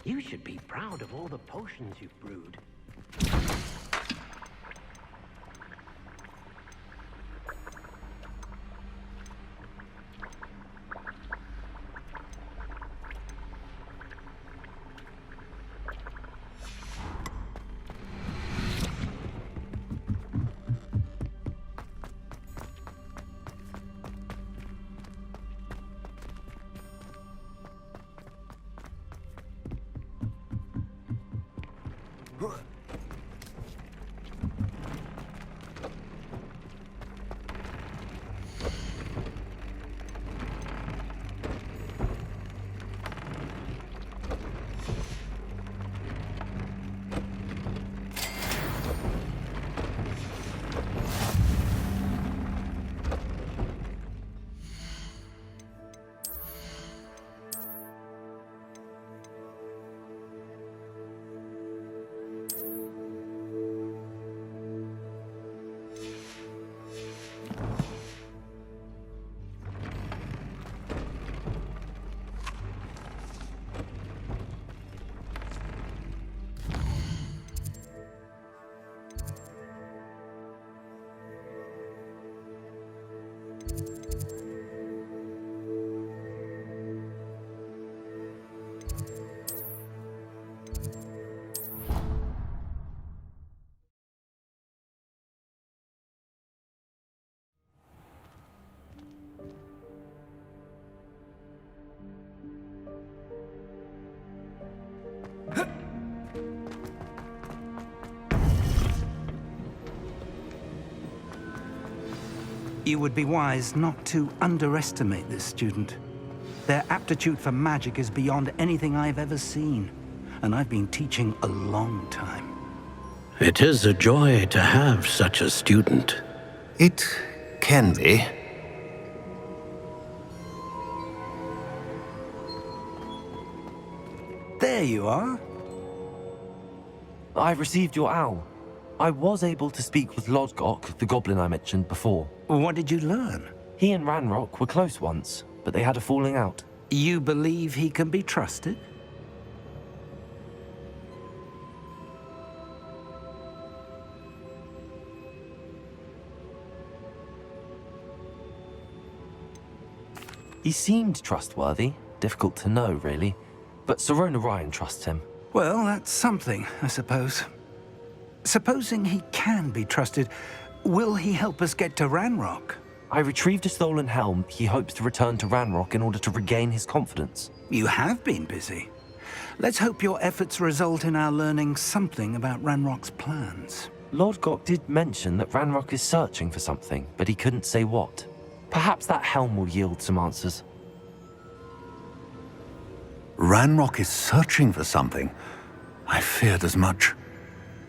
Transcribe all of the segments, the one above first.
You should be proud of all the potions you've brewed. You would be wise not to underestimate this student. Their aptitude for magic is beyond anything I've ever seen, and I've been teaching a long time. It is a joy to have such a student. It can be. There you are. I received your owl. I was able to speak with Lodgok, the goblin I mentioned before. What did you learn? He and Ranrock were close once, but they had a falling out. You believe he can be trusted? He seemed trustworthy. Difficult to know, really. But Sirona Ryan trusts him. Well, that's something, I suppose. Supposing he can be trusted, will he help us get to Ranrock? I retrieved a stolen helm. He hopes to return to Ranrock in order to regain his confidence. You have been busy. Let's hope your efforts result in our learning something about Ranrock's plans. Lodgok did mention that Ranrock is searching for something, but he couldn't say what. Perhaps that helm will yield some answers. Ranrock is searching for something. I feared as much.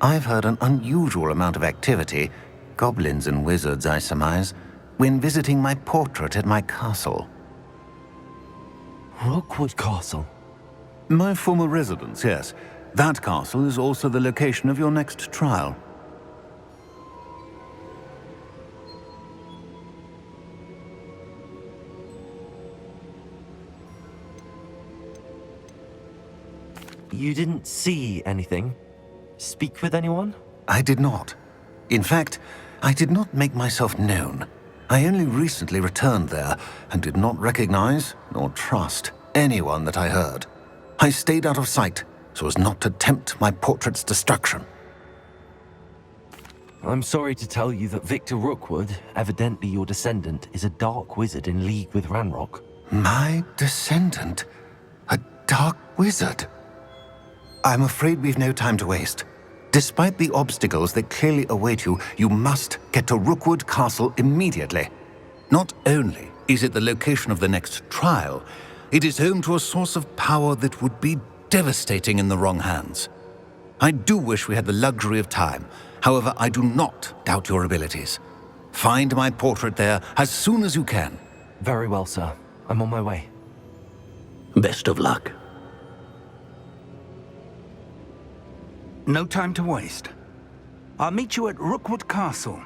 I've heard an unusual amount of activity, goblins and wizards, I surmise, when visiting my portrait at my castle. Rookwood Castle? My former residence, yes. That castle is also the location of your next trial. You didn't see anything? Speak with anyone? I did not. In fact, I did not make myself known. I only recently returned there and did not recognize nor trust anyone that I heard. I stayed out of sight so as not to tempt my portrait's destruction. I'm sorry to tell you that Victor Rookwood, evidently your descendant, is a dark wizard in league with Ranrock. My descendant? A dark wizard? I'm afraid we've no time to waste. Despite the obstacles that clearly await you, you must get to Rookwood Castle immediately. Not only is it the location of the next trial, it is home to a source of power that would be devastating in the wrong hands. I do wish we had the luxury of time. However, I do not doubt your abilities. Find my portrait there as soon as you can. Very well, sir. I'm on my way. Best of luck. No time to waste. I'll meet you at Rookwood Castle.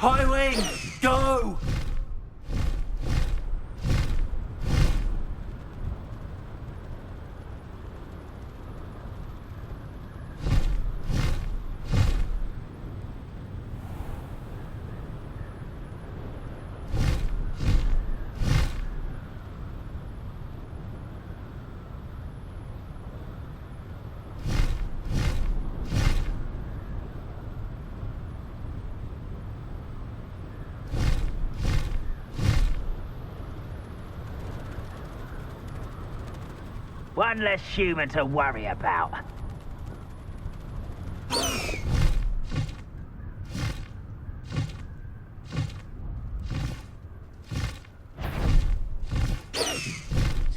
Highwing, go! One less human to worry about.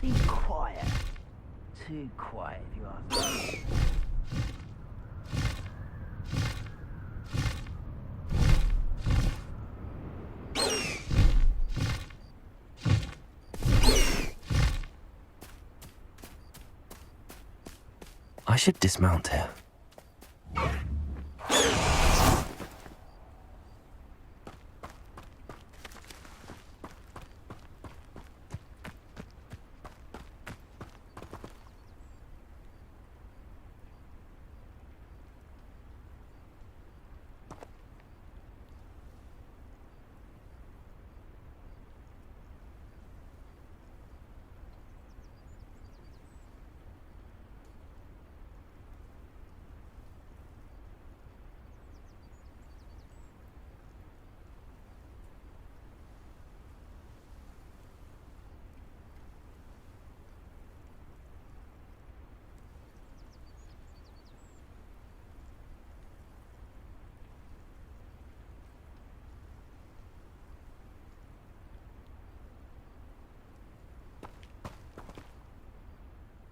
Seems quiet. Too quiet, if you ask me. I should dismount here.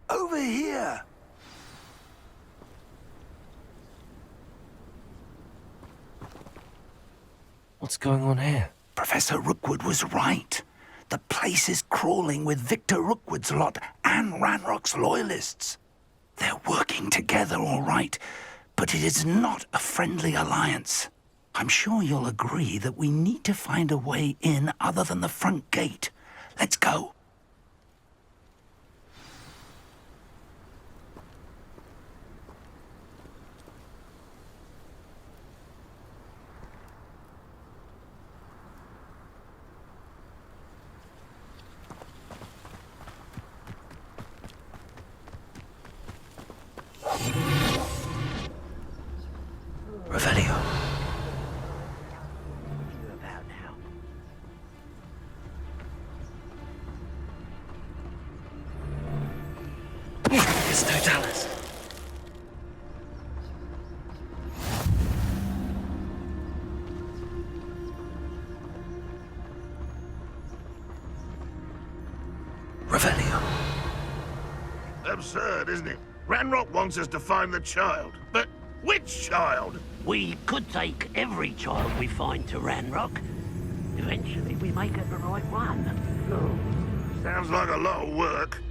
Over here! What's going on here? Professor Rookwood was right. The place is crawling with Victor Rookwood's lot and Ranrock's loyalists. They're working together, all right, but it is not a friendly alliance. I'm sure you'll agree that we need to find a way in other than the front gate. Let's go. Revelio. You about now? It's Totalis. Revelio. Absurd, isn't it? Ranrock wants us to find the child, but which child? We could take every child we find to Ranrock. Eventually, we may get the right one. Oh, sounds like a lot of work.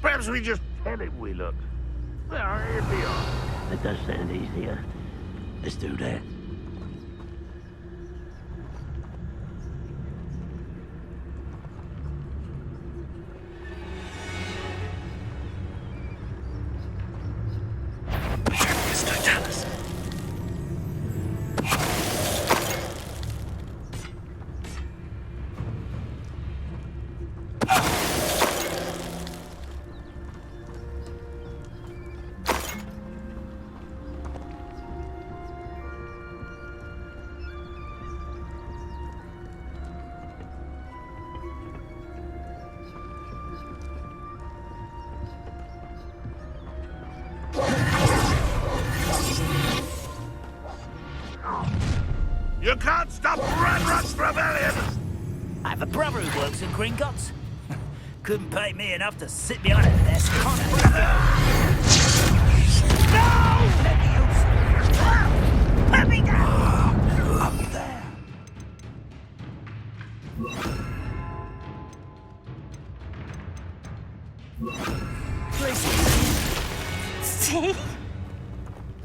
Perhaps we just tell him we look. There, here we are. That does sound easier. Let's do that. It's Totalis. You can't stop Ranrock's rebellion! I have a brother who works in Gringotts. Couldn't pay me enough to sit behind a desk. No! Let me out! Let me down! Up there. See?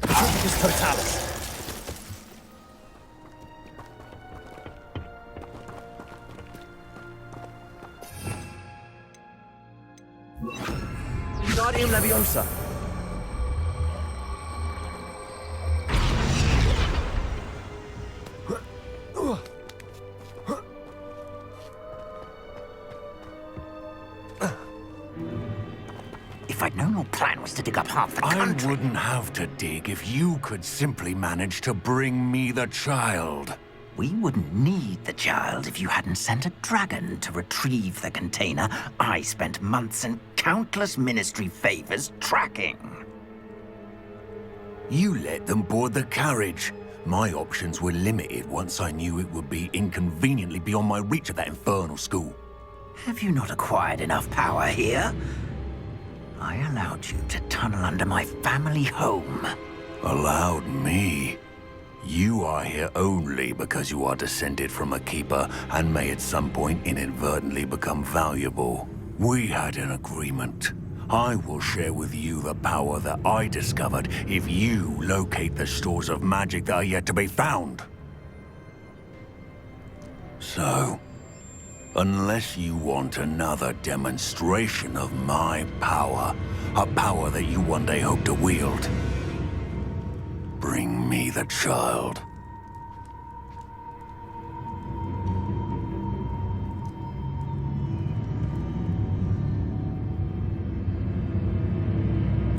It's Totalis. Wingardium Leviosa. If I'd known your plan was to dig up half the I country... wouldn't have to dig if you could simply manage to bring me the child. We wouldn't need the child if you hadn't sent a dragon to retrieve the container I spent months and countless ministry favors tracking. You let them board the carriage. My options were limited once I knew it would be inconveniently beyond my reach at that infernal school. Have you not acquired enough power here? I allowed you to tunnel under my family home. Allowed me? You are here only because you are descended from a keeper and may at some point inadvertently become valuable. We had an agreement. I will share with you the power that I discovered if you locate the stores of magic that are yet to be found. So, unless you want another demonstration of my power, a power that you one day hope to wield, bring me the child.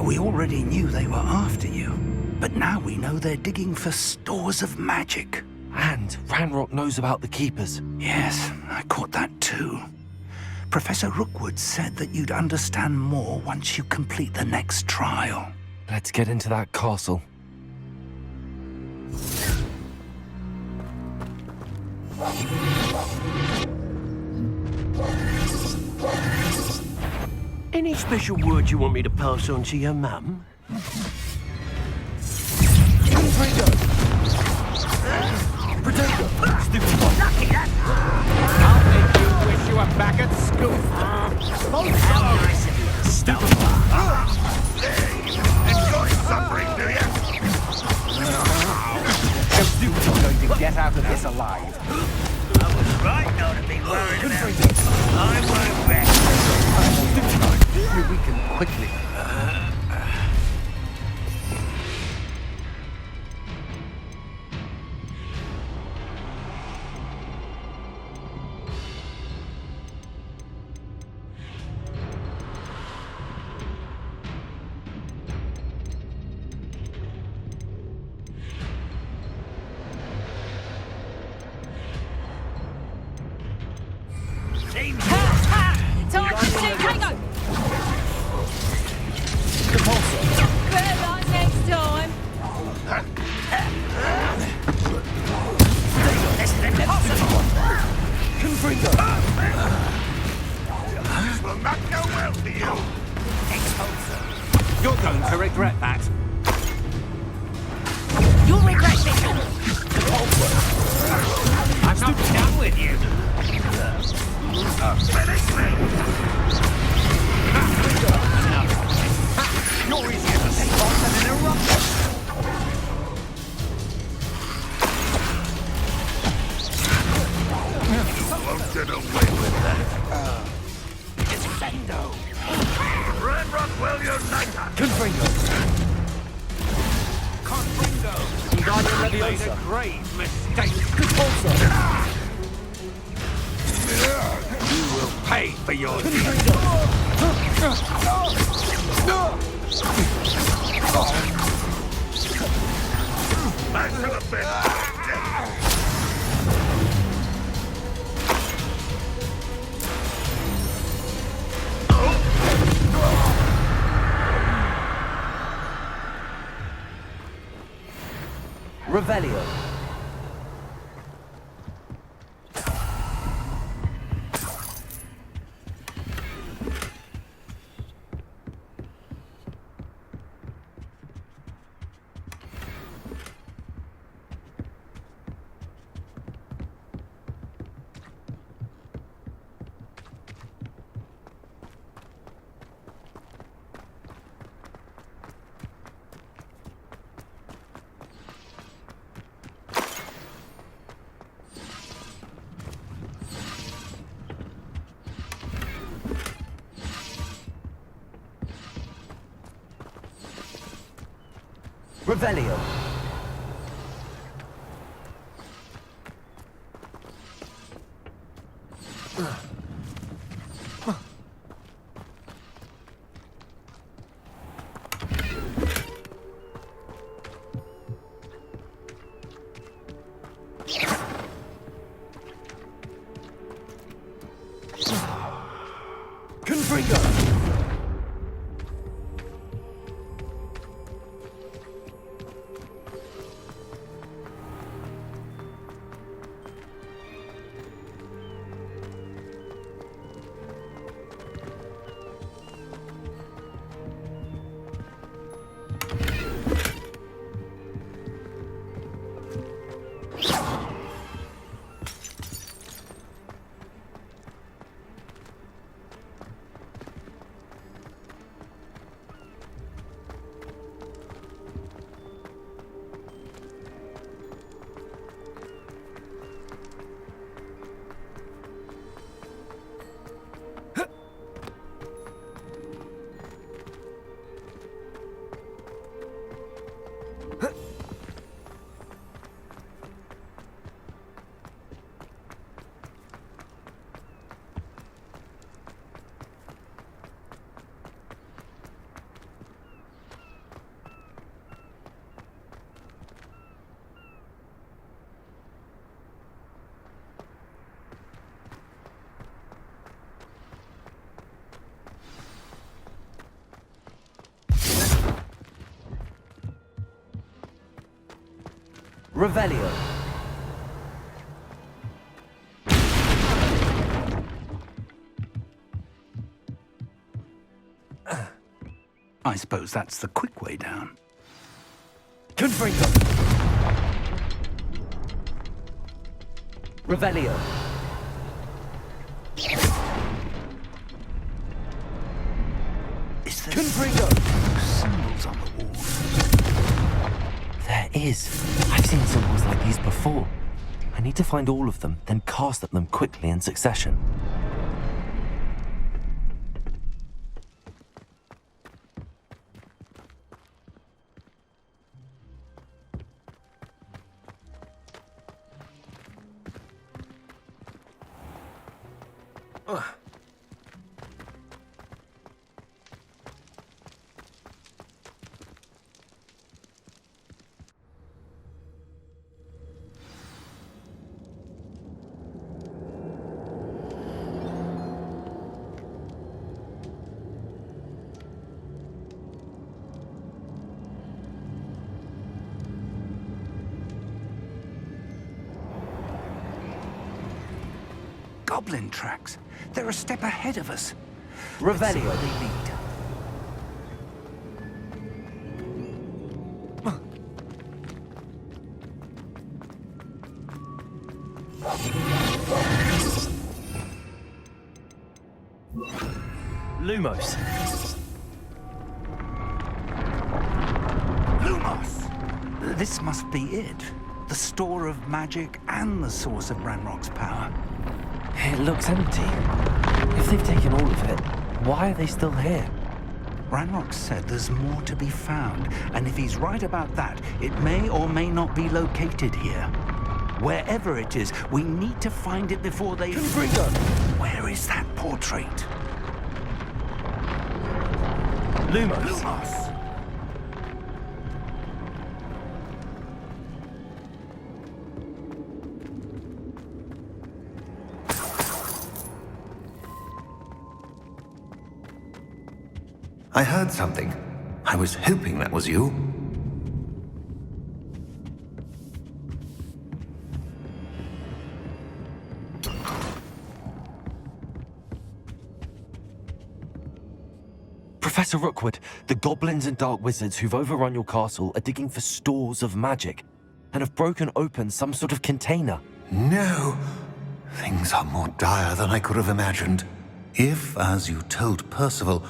We already knew they were after you, but now we know they're digging for stores of magic. And Ranrock knows about the Keepers. Yes, I caught that too. Professor Rookwood said that you'd understand more once you complete the next trial. Let's get into that castle. Any special word you want me to pass on to your mum? I'll make you wish you were back at school. Enjoy suffering, do you? You're not going to get out of this alive. I was right not to be worried about it. I won't rest. You weaken quickly. Time to see Tango! Better luck next time. This will not go well for you. You're going to regret that. You'll regret this. I'm not done with you. Finish me. You're easier to take on than an eruption. You won't get away with that. It's Fendo. Ranrock will unite us. Wingardium Leviosa. Made a grave mistake. You will pay for your deeds. I should have been dead. Revelio. Revelio. Revelio. I suppose that's the quick way down. Confringo. Revelio. Is there Confringo. symbols on the wall? There is. I've seen symbols like these before. I need to find all of them, then cast at them quickly in succession. Goblin tracks. They're a step ahead of us. Revelio. Let's see where they lead. Lumos. Lumos! This must be it. The store of magic and the source of Ranrock's power. It looks empty. If they've taken all of it, why are they still here? Ranrock said there's more to be found, and if he's right about that, it may or may not be located here. Wherever it is, we need to find it before they... Confringo! Where is that portrait? Lumos. Lumos! I heard something. I was hoping that was you. Professor Rookwood, the goblins and dark wizards who've overrun your castle are digging for stores of magic and have broken open some sort of container. No. Things are more dire than I could have imagined. If, as you told Percival,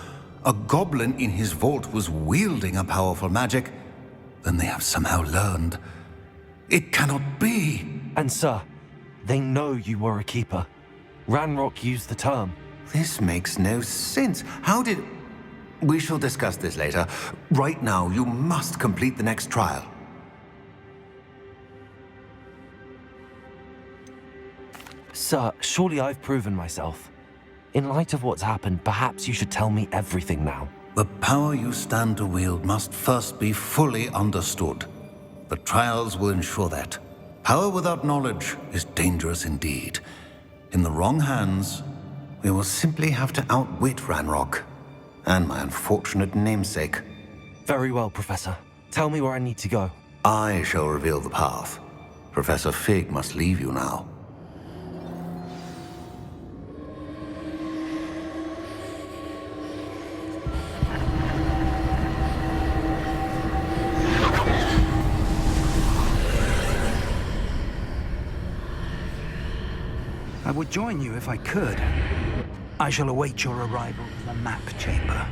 a goblin in his vault was wielding a powerful magic, then they have somehow learned. It cannot be. And sir, they know you were a keeper. Ranrock used the term. This makes no sense. How did... We shall discuss this later. Right now, you must complete the next trial. Sir, surely I've proven myself. In light of what's happened, perhaps you should tell me everything now. The power you stand to wield must first be fully understood. The trials will ensure that. Power without knowledge is dangerous indeed. In the wrong hands, We will simply have to outwit Ranrock. And my unfortunate namesake. Very well, Professor. Tell me where I need to go. I shall reveal the path. Professor Fig must leave you now. I would join you if I could. I shall await your arrival in the map chamber.